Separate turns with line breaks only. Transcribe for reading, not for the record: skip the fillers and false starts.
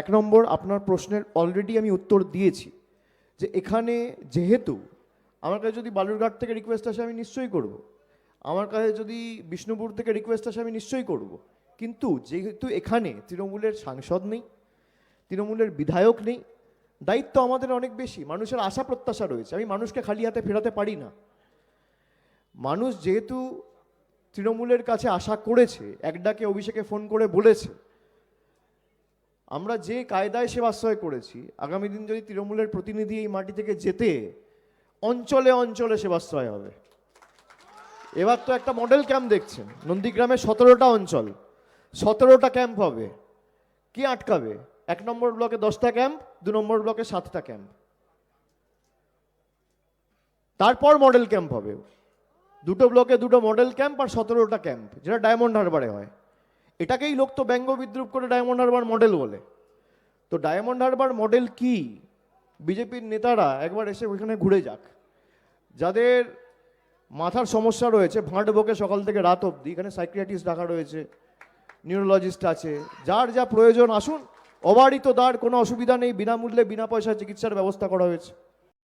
এক নম্বর, আপনার প্রশ্নের অলরেডি আমি উত্তর দিয়েছি যে এখানে যেহেতু আমার কাছে যদি বালুরঘাট থেকে রিকোয়েস্ট আসে আমি নিশ্চয়ই করব, আমার কাছে যদি বিষ্ণুপুর থেকে রিকোয়েস্ট আসে আমি নিশ্চয়ই করব, কিন্তু যেহেতু এখানে তৃণমূলের সাংসদ নেই, তৃণমূলের বিধায়ক নেই, দায়িত্ব আমাদের অনেক বেশি, মানুষের আশা প্রত্যাশা রয়েছে, আমি মানুষকে খালি হাতে ফেরাতে পারি না। মানুষ যেহেতু তৃণমূলের কাছে আশা করেছে, এক ডাকে অভিষেকে ফোন করে বলেছে, আমরা যে কায়দায় সেবাশ্রয় করেছি, আগামী দিন যদি তৃণমূলের প্রতিনিধি এই মাটি থেকে যেতে, অঞ্চলে অঞ্চলে সেবাশ্রয় হবে। এবার তো একটা মডেল ক্যাম্প দেখছেন, নন্দীগ্রামে 17টা অঞ্চল, 17টা ক্যাম্প হবে। কি আটকাবে? 1 নম্বর ব্লকে 10টা ক্যাম্প, 2 নম্বর ব্লকে 7টা ক্যাম্প, তারপর মডেল ক্যাম্প হবে। 2টো ব্লকে 2টো মডেল ক্যাম্প আর 17টা ক্যাম্প, যেটা ডায়মন্ড হারবারে হয়। এটাকেই লোক তো ব্যঙ্গ বিদ্রুপ করে ডায়মন্ড হারবার মডেল বলে। তো ডায়মন্ড হারবার মডেল কি, বিজেপির নেতারা একবার এসে ওইখানে ঘুরে যাক। যাদের মাথার সমস্যা রয়েছে, ভাঁট বকে সকাল থেকে রাত অবধি, এখানে সাইকিয়াট্রিস্ট রাখা রয়েছে, নিউরোলজিস্ট আছে, যার যা প্রয়োজন আসুন, অবারিত দ্বার, কোনো অসুবিধা নেই, বিনামূল্যে বিনা পয়সায় চিকিৎসার ব্যবস্থা করা হয়েছে।